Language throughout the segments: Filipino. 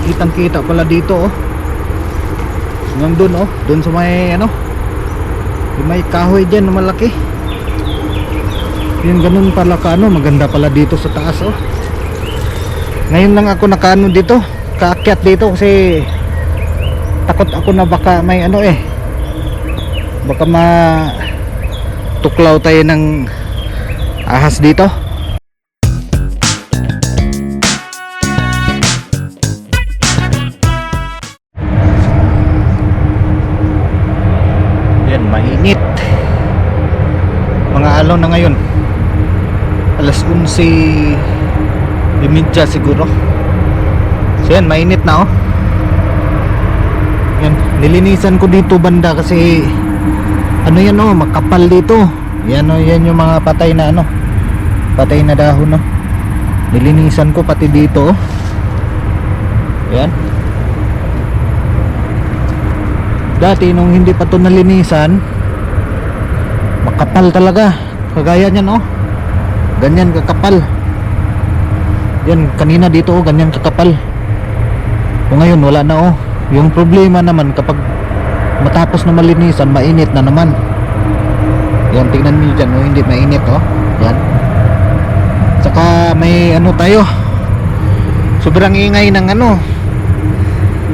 kitang kita pala dito oh. Hanggang dun oh, dun sa may ano, may kahoy dyan na malaki. Yung ganun pala ka ano, maganda pala dito sa taas oh. Ngayon lang ako nakaano dito, kaakyat dito kasi takot ako na baka may ano eh, baka tuklaw tayo ng ahas dito. Yan, mainit. Mga alaw na ngayon, alas 11:30 siguro. So yan, mainit na oh. Yan, nilinisan ko dito banda kasi ano yan oh, makapal dito. Yan oh, yan yung mga patay na ano, patay na dahon oh. Nilinisan ko pati dito oh. Yan. Dati nung hindi pa to nalinisan, makapal talaga. Kagaya niyan oh, ganyan kakapal. Yan, kanina dito oh, ganyan kakapal. O ngayon wala na oh. Yung problema naman kapag matapos na malinisan, mainit na naman. Yan, tingnan niyo dyan oh, hindi mainit oh. Yan. Saka may ano tayo, sobrang ingay ng ano,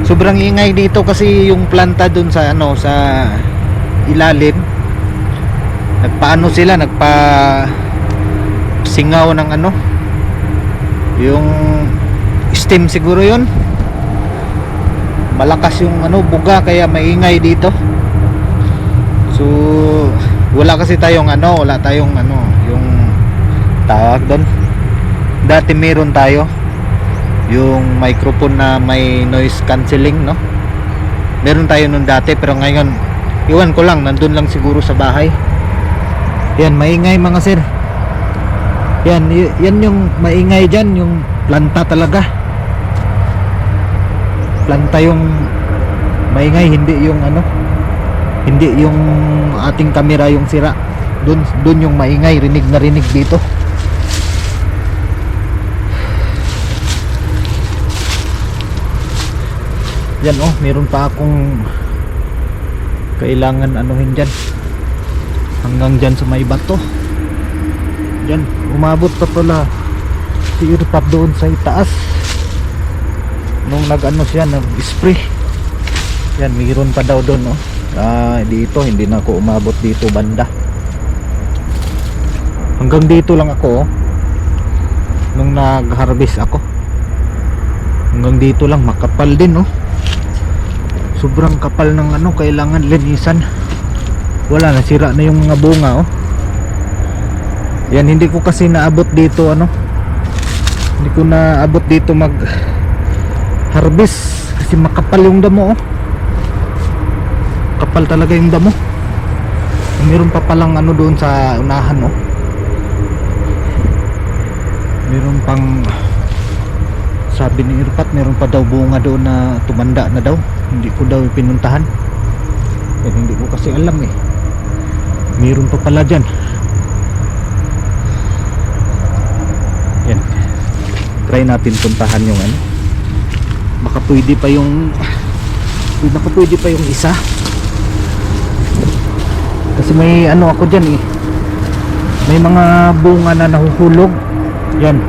sobrang ingay dito kasi yung planta dun sa ano, sa ilalim, nagpaano sila, nagpa singaw ng ano, yung steam siguro yun. Malakas yung ano, buga, kaya maingay dito. So wala kasi tayong ano, wala tayong ano, yung tawag doon. Dati meron tayo yung microphone na may noise cancelling, no? Meron tayo nun dati, pero ngayon iwan ko lang, nandun lang siguro sa bahay. Yan, maingay mga sir. Yan, yan yung maingay dyan, yung planta talaga. Planta yung maingay, hindi yung ano, hindi yung ating camera yung sira. Dun yung maingay, rinig na rinig dito. Yan oh, meron pa akong kailangan anuhin dyan, hanggang dyan sa may bato. Yan, umabot pa pala si Irpat doon sa itaas nung nag-ano siya, nag-spray. Yan, mayroon pa daw doon oh. Dito hindi na ako umabot dito banda, hanggang dito lang ako oh. Nung nag-harvest ako, hanggang dito lang, makapal din oh. Sobrang kapal ng ano, kailangan linisan. Wala, nasira na yung mga bunga oh. Yan, hindi ko kasi naabot dito ano, hindi ko naabot dito mag harvest kasi makapal yung damo oh. Kapal talaga yung damo. Meron pa palang ano doon sa unahan oh. Meron pang, sabi ni Irpat, meron pa daw bunga doon na tumanda na daw. Hindi ko daw pinuntahan. Hindi ko kasi alam eh. Meron pa pala dyan. Yan, try natin puntahan yung ano, baka pwede pa yung isa. Kasi may ano ako dyan eh, may mga bunga na nahuhulog. Yan,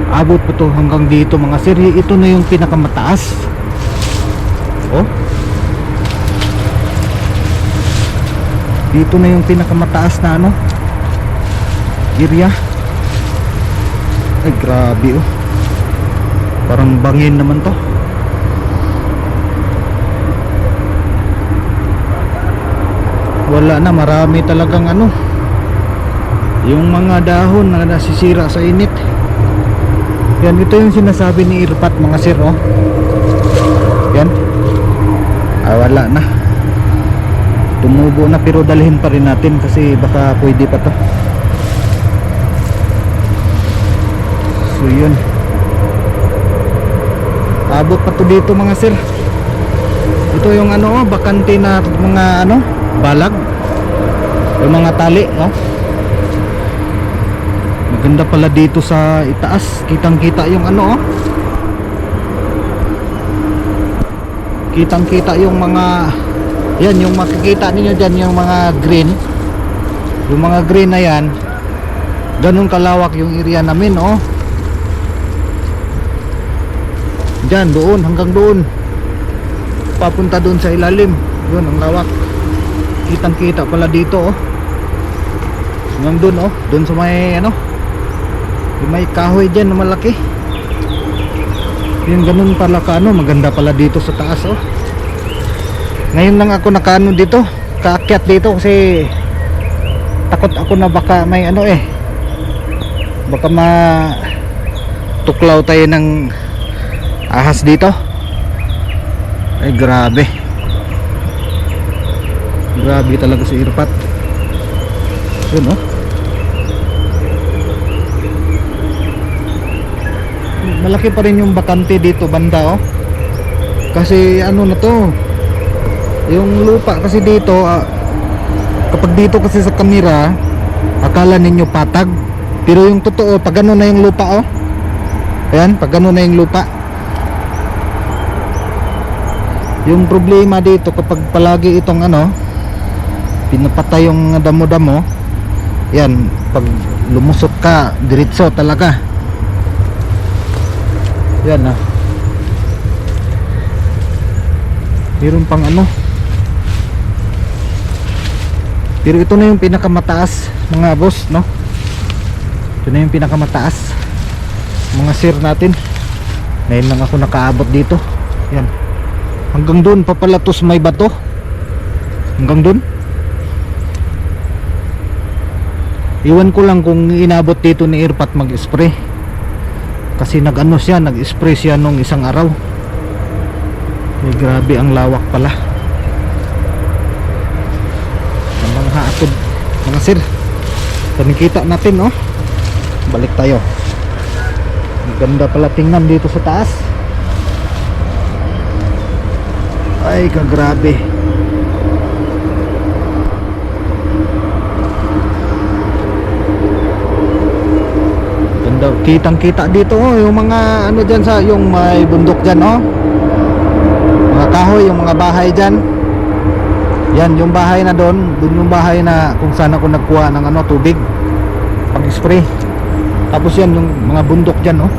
abot pa to hanggang dito mga sir. Ito na yung pinakamataas oh. Dito na yung pinakamataas na ano, area. Ay grabe oh, parang bangin naman to. Wala na, marami talagang ano, yung mga dahon na nasisira sa init. Yan, ito yung sinasabi ni Irpat mga sir oh. Yan, wala na, tumubo na, pero dalhin pa rin natin kasi baka pwede pa to. So yun, abot pa to dito mga sir. Ito yung ano, bakante na mga ano, balag, yung mga tali oh. Maganda pala dito sa itaas, kitang kita yung ano oh. kitang kita yung mga, yan yung makikita ninyo dyan, yung mga green, yung mga green na yan, ganun kalawak yung area namin, oh. Dyan, doon, hanggang doon, papunta doon sa ilalim, yun ang lawak. Kitang kita pala dito, oh. Hanggang doon, oh, doon sa may ano, may kahoy dyan na malaki. Yung ganun pala ka ano, maganda pala dito sa taas, oh. Ngayon lang ako nakaano dito, kaakyat dito kasi takot ako na baka may ano baka tuklaw tayo ng ahas dito. Ay grabe, grabe talaga si Irpat. Yun, oh. Malaki pa rin yung bakante dito banda, oh. Kasi ano na to, yung lupa kasi dito, kapag dito kasi sa kamera akala ninyo patag, pero yung totoo pag ano na yung lupa, oh. Ayan, pag ano na yung lupa. Yung problema dito kapag palagi itong ano, pinapatay yung damo-damo, yan, pag lumusot ka diretso talaga. Yan, meron pang ano, pero ito na yung pinakamataas mga boss, no? Ito na yung pinakamataas mga sir natin. Ngayon lang ako nakaabot dito. Yan, hanggang doon pa pala to, may bato hanggang doon. Iwan ko lang kung inabot dito ni Irpat mag-spray, kasi nag-ano siya, nag-spray siya nung isang araw. Ay, grabe ang lawak pala. Ang mga haatod mga sir, panikita natin, oh. Balik tayo. Ang ganda pala tingnan dito sa taas. Ay kagrabe. Ganda, kitang kita dito, oh, yung mga ano dyan sa, yung may bundok dyan, oh. Mga kahoy, yung mga bahay dyan. Yan, yung bahay na doon, doon yung bahay na kung saan ako nagkuha ng ano, tubig pag spray. Tapos yan, yung mga bundok dyan, oh.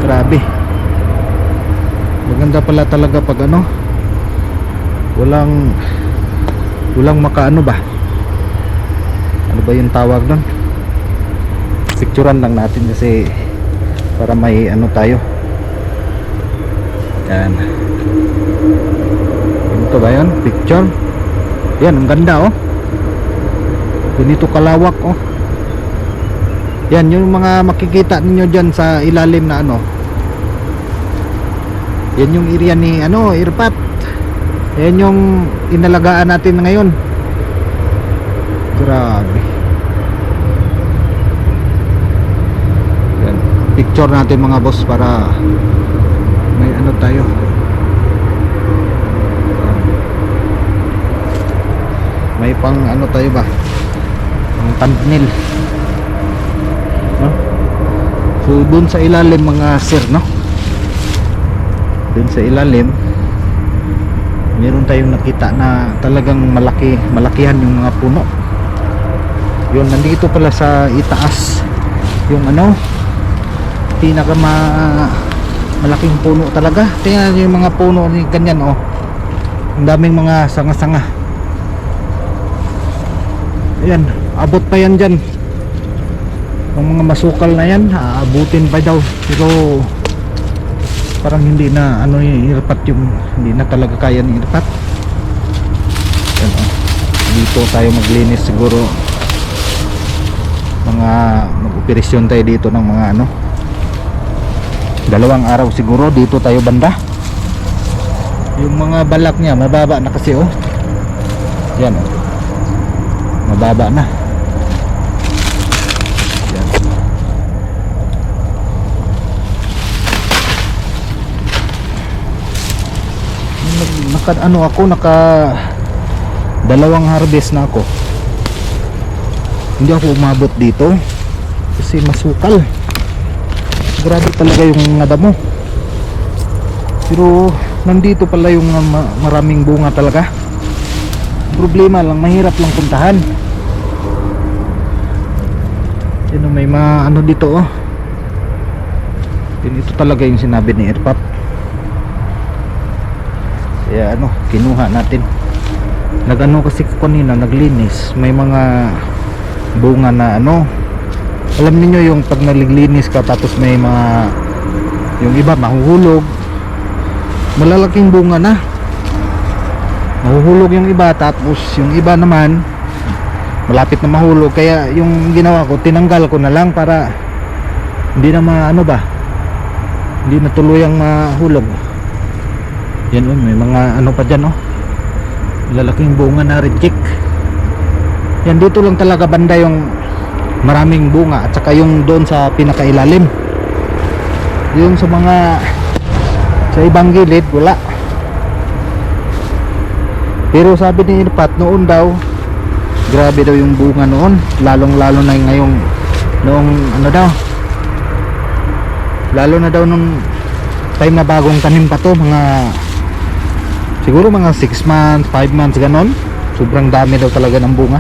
Grabe. Maganda pala talaga pag ano, walang makaano ba, ano ba yung tawag doon, picturean lang natin kasi para may ano tayo. Yan, ito ba yun, picture. Yan, ang ganda, oh. Ganito kalawak, oh. Yan yung mga makikita ninyo dyan sa ilalim na ano, yan yung area ni ano, Irpat. Yan yung inalagaan natin ngayon. Grabe. Yan, picture natin mga boss para may ano tayo. May pang ano tayo ba, pang thumbnail, no? So dun sa ilalim mga sir, no, dun sa ilalim meron tayong nakita na talagang malakihan yung mga puno. Yun, nandito pala sa itaas yung ano, malaking puno talaga. Tingnan yung mga puno ni ganyan, oh. Ang daming mga sanga-sanga. Ayan, abot pa yan dyan. Ang mga masukal na yan, aabutin pa daw. Pero parang hindi na ano yung Irpat, yung hindi na talaga kaya ni Irpat. Ayan, oh. Dito tayo maglinis siguro. Mga mag-operasyon tayo dito ng mga ano, 2 araw siguro dito tayo banda. Yung mga balak niya mababa na kasi, oh. Yan, oh. Mababa na. Yan. Naka 2 harvest na ako. Hindi ako umabot dito kasi masukal. Grabe talaga yung nadamo. Pero nandito pala yung maraming bunga talaga. Problema lang, mahirap lang puntahan. Yun, may ano dito oh. Yun, ito talaga yung sinabi ni Airpop. Kaya ano, kinuha natin. Nagano kasi kanina, naglinis. May mga bunga na ano. Alam niyo yung pag nagliglinis ka tapos may mga, yung iba mahuhulog. Malalaking bunga na. Mahuhulog yung iba, tapos yung iba naman malapit na mahulog. Kaya yung ginawa ko, tinanggal ko na lang para hindi na maano ba, hindi na tuluyang mahulog. Yan oh, may mga ano pa dyan oh, lalaking bunga na reject. Yan, dito lang talaga banda yung maraming bunga, at saka yung doon sa pinakailalim. Yung sa mga sa ibang gilid wala. Pero sabi ni Irpat noon daw, grabe daw yung bunga noon, lalong lalo na ngayong noong ano daw, lalo na daw nung time na bagong tanim pa to, mga siguro mga 6 months, 5 months ganon. Sobrang dami daw talaga ng bunga.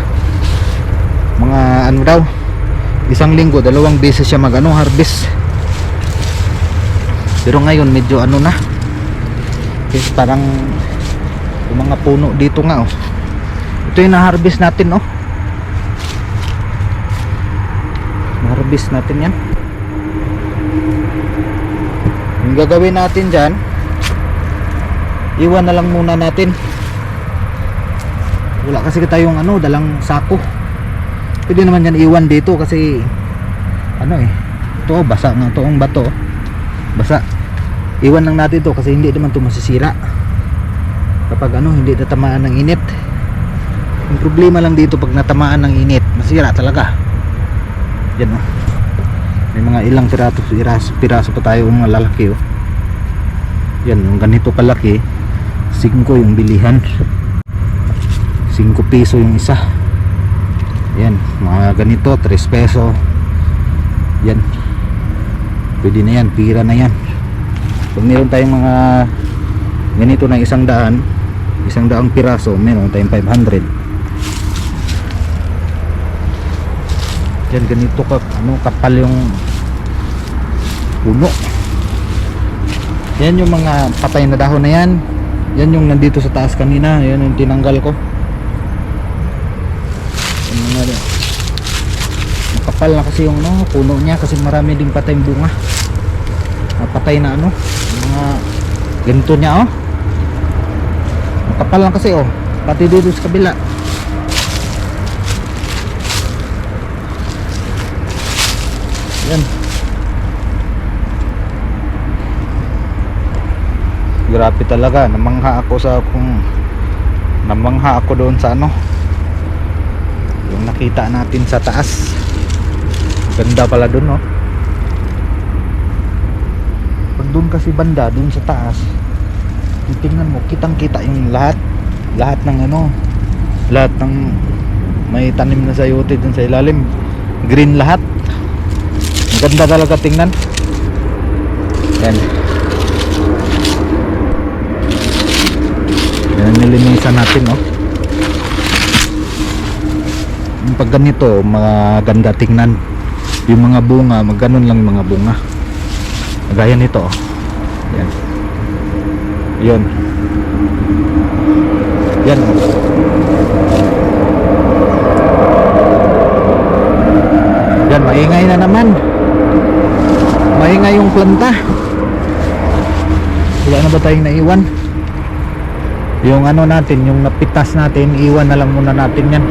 Mga ano daw, isang linggo, 2 beses siya mag ano, harvest. Pero ngayon medyo ano na, kasi parang yung mga puno dito nga oh. Ito yung na-harvest natin oh. Na-harvest natin yan. Yung gagawin natin dyan, iwan na lang muna natin. Wala kasi tayong ano, dalang sako. Pwede naman yan iwan dito kasi ano eh, ito basa nga ito ang bato, basa. Iwan lang natin to kasi hindi naman ito masisira kapag ano, hindi natamaan ng init. Yung problema lang dito, pag natamaan ng init, masira talaga. Yan oh, may mga ilang piraso pa tayo, mga lalaki oh. Yan, yung ganito kalaki, 5 yung bilihan, 5 piso yung isa. Yan, mga ganito 3 peso. Yan, pwede na yan, pira na yan. Pag meron tayong mga ganito na 100 piraso, meron tayong 500. Yan, ganito ka ano, kapal yung puno. Yan yung mga patay na dahon na yan. Yan yung nandito sa taas kanina, yan yung tinanggal ko. Kapal na kasi yung no, puno niya kasi marami ding patay bunga. Patay na ano, mga ganito niya oh. Kapal lang kasi oh, pati dito sa kabila. Yan, grabe talaga. Namangha ako doon sa ano, yung nakita natin sa taas. Ganda pala doon no. Pag doon kasi banda, doon sa taas, titingnan mo, kitang kita yung lahat ng ano, lahat ng may tanim na sayote dun sa ilalim, green lahat. Ang ganda talaga tingnan. Yan, yan nilinisan natin oh. Yung pag ganito, maganda tingnan yung mga bunga, magganon lang yung mga bunga, gaya nito oh. Yan, yun, yan oh. Yan, maingay na naman, maingay yung planta. Wala na ba tayong naiwan? Yung ano natin, yung napitas natin, iwan na lang muna natin yan.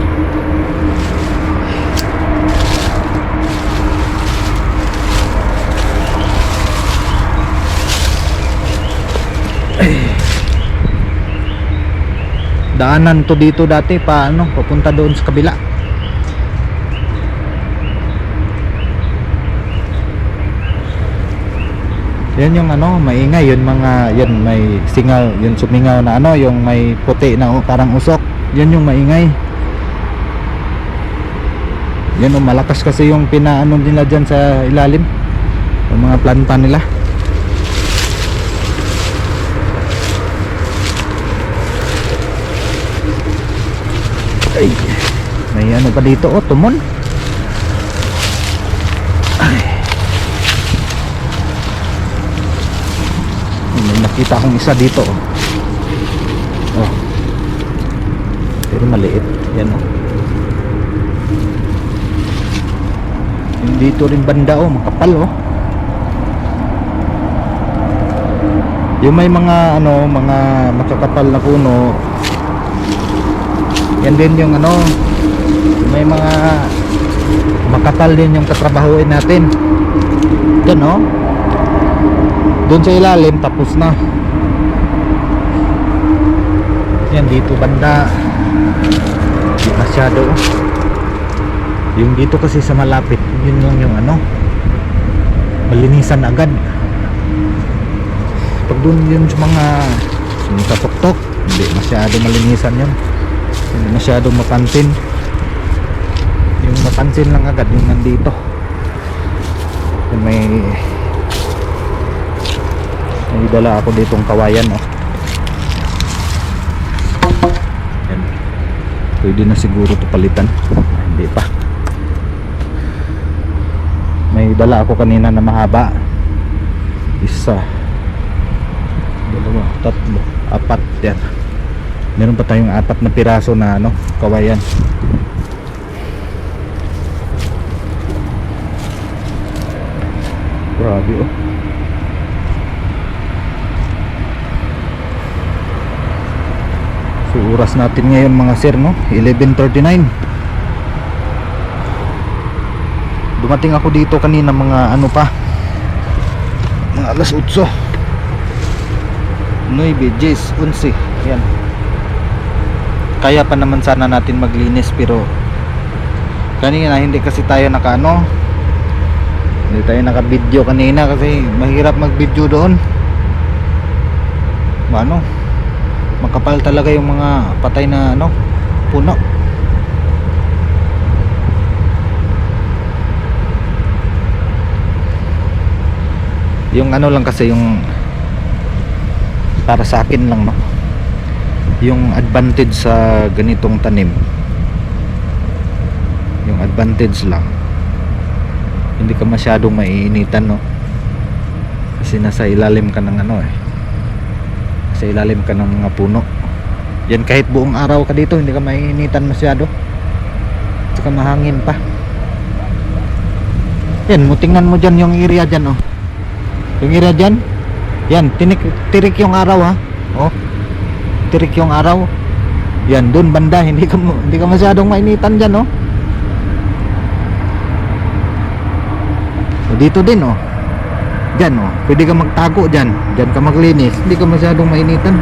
Daanan to dito dati pa ano, papunta doon sa kabila. Yan yung ano, maingay, yun mga, yan may singaw, yun sumingaw na ano, yung may puti na parang usok, yan yung maingay. Yan malakas kasi yung pinaano nila dyan sa ilalim, yung mga planta nila. Ay, may ano pa dito, oh, tumon. Ay. May nakita akong isa dito, oh. Oh. Pero maliit, yan, oh. Yung dito rin banda, oh, makapal, oh. Yung may mga ano, mga makakapal na puno, yan din yung ano, may mga makapal din yung katrabahuin natin. Yan, oh. Doon sa ilalim tapos na. Yan dito banda, hindi masyado, oh. Yung dito kasi sa malapit, yun yung ano, malinisan agad. Pag doon yun sa mga sa tuktok, hindi masyado malinisan yun, hindi masyado mapansin. Yung mapansin lang agad yung nandito. May dala ako ditong kawayan, oh. Yan. Pwede na siguro to palitan. Hindi pa. May dala ako kanina na mahaba. Isa, dalawa, tatlo, apat, yan. Meron pa tayong apat na piraso na ano, kawayan. Grabe, oh. So oras natin ngayon mga sir, no, 11:39. Dumating ako dito kanina mga ano pa, mga alas 8, 9, 10, 11. Yan. Kaya pa naman sana natin maglinis, pero kanina hindi kasi tayo nakaano, hindi tayo naka-video kanina kasi mahirap mag-video doon. Ano, makapal talaga yung mga patay na ano, puno. Yung ano lang kasi, yung para sa akin lang, no, yung advantage sa ganitong tanim, yung advantage lang, hindi ka masyadong maiinitan, no, kasi nasa ilalim ka ng ano, sa ilalim ka ng mga puno. Yan, kahit buong araw ka dito hindi ka maiinitan masyado, saka mahangin pa. Yan, mo tingnan mo dyan yung area dyan, oh. Yung area dyan, yan, tirik yung araw, ha. Oh, tirik yung araw. Yan, dun banda, hindi ka masyadong mainitan dyan, oh. So, dito din, oh. Dyan, oh, pwede ka magtago dyan. Dyan ka maglinis, hindi ka masyadong mainitan.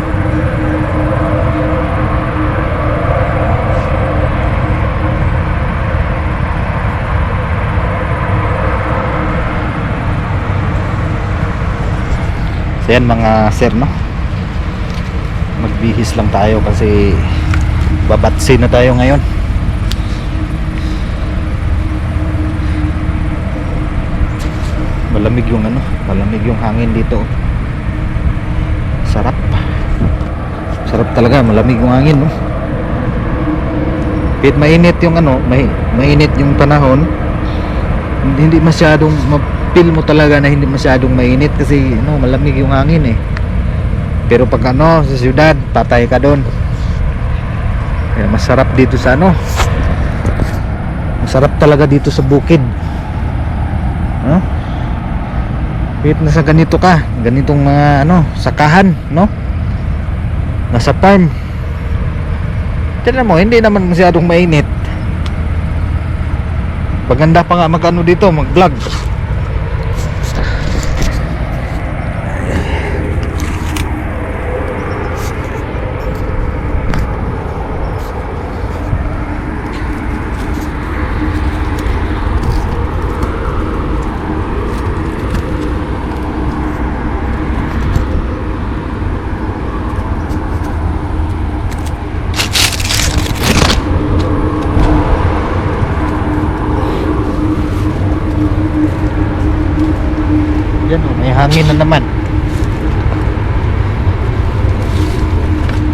So yan mga sir, no, magbihis lang tayo kasi babatsi na tayo ngayon. Malamig yung ano, malamig yung hangin dito. Sarap. Sarap talaga, malamig yung hangin, no. Kahit mainit yung ano, mainit yung panahon, hindi masyadong feel mo talaga na hindi masyadong mainit kasi ano, malamig yung hangin, eh. Pero pag ano, sa syudad, patay ka doon. Kaya masarap dito sa ano, masarap talaga dito sa bukid, no? Kahit nasa ganito ka, ganitong mga ano, sakahan, no, nasa farm, tignan mo, hindi naman masyadong mainit. Paganda pa nga mag ano dito, mag vlog. Yan, oh, may hangin na naman.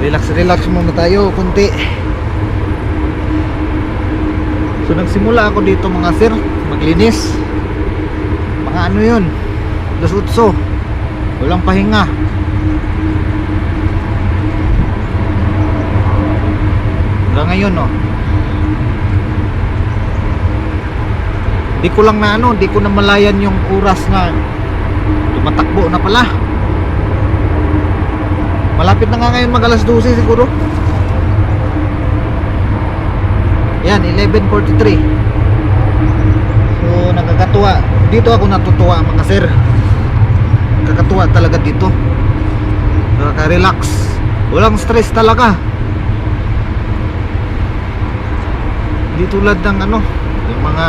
Relax muna tayo kunti. So nagsimula ako dito mga sir, maglinis. Mga ano yun, 8:00. Walang pahinga. Hanggang ngayon no. Di ko lang na ano, di ko na malayan yung oras na tumatakbo na pala. Malapit na nga ngayon mag 12 siguro. Yan, 11:43. So nakakatuwa. Dito ako natutuwa mga sir. Nakakatuwa talaga dito. Nakaka-relax. Walang stress talaga. Hindi tulad ng ano, yung mga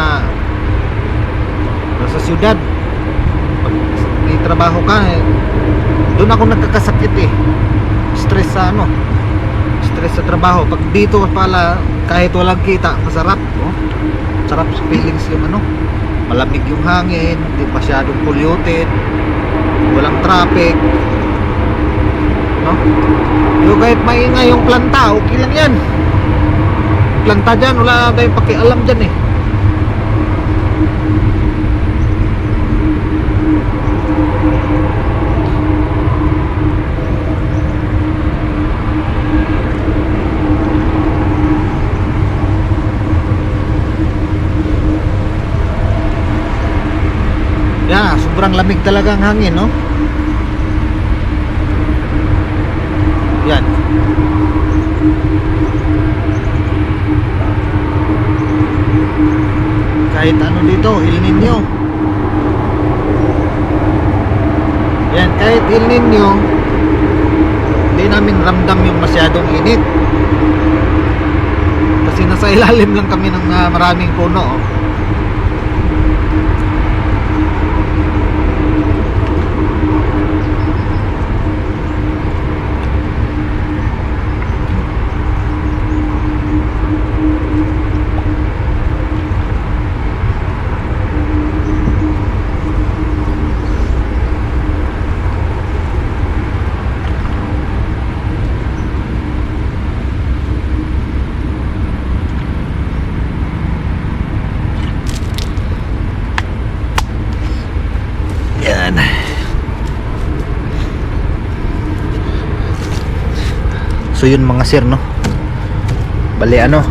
sa syudad. Pag may trabaho ka, doon ako nagkakasakit eh. Stress sa ano, stress sa trabaho. Pag dito pala, kahit walang kita, masarap, no? Sarap sa feelings yung ano, malamig yung hangin, hindi masyadong polluted, walang traffic, no? Yung kahit maingay yung planta, okay lang yan. Planta dyan, wala tayong pakialam dyan eh. Yan, sobrang lamig talaga ang hangin, no? Yan. Kahit ano dito, El Nino. Yan, kahit El Nino, hindi namin ramdam yung masyadong init. Kasi nasa ilalim lang kami ng maraming puno, oh. So yun mga sir, no, bali ano,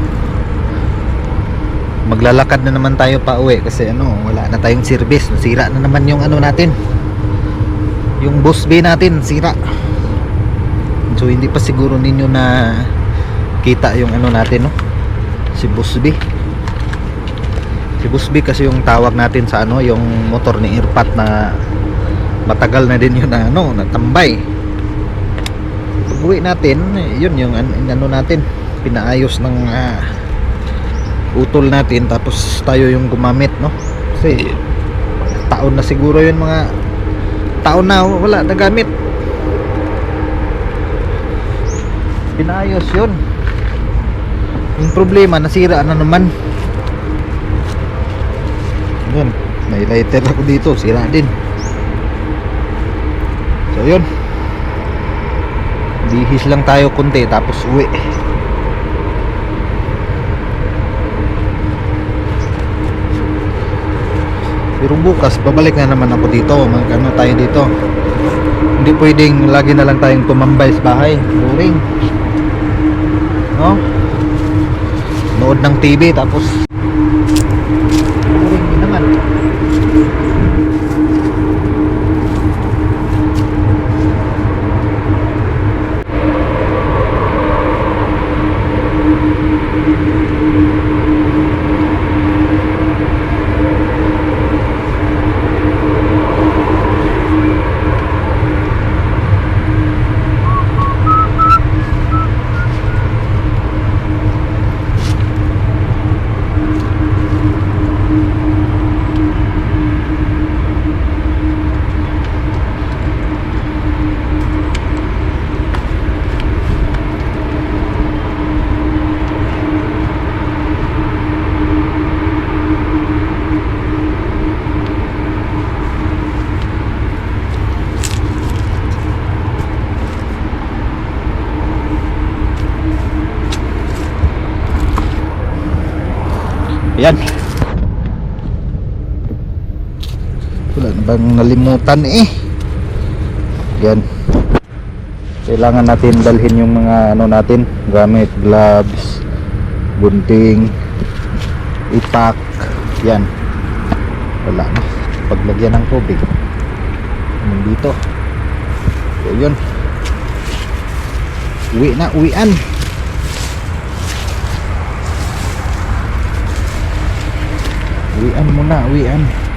maglalakad na naman tayo pa uwi kasi ano, wala na tayong service, nasira na naman yung ano natin, yung bus bay natin sira. So hindi pa siguro ninyo na kita yung ano natin, no, si bus bay. Si bus bay kasi yung tawag natin sa ano, yung motor ni Irpat na matagal na din yun na ano, natambay. Pag-uwi natin, yun yung ano natin, pinaayos ng utol natin, tapos tayo yung gumamit, no? Kasi taon na siguro yun, mga taon na wala nagamit. Pinaayos yun. Yung problema, nasira na naman. Yun, may lighter ako dito, sira din. So yun, bihis lang tayo kunti tapos uwi. Pero bukas babalik na naman ako dito, magkano tayo dito. Hindi pwedeng lagi na lang tayong tumambay sa bahay, boring, no? Nood ng TV tapos boring din naman. Yan. Wala na bang nalimutan eh. Yan. Kailangan natin dalhin yung mga ano natin, gamit, gloves, gunting, ipak. Yan. Wala na. Paglagyan ng tubig. Nandito. So yun. Uwi na, uwian. Uwian muna, uwian.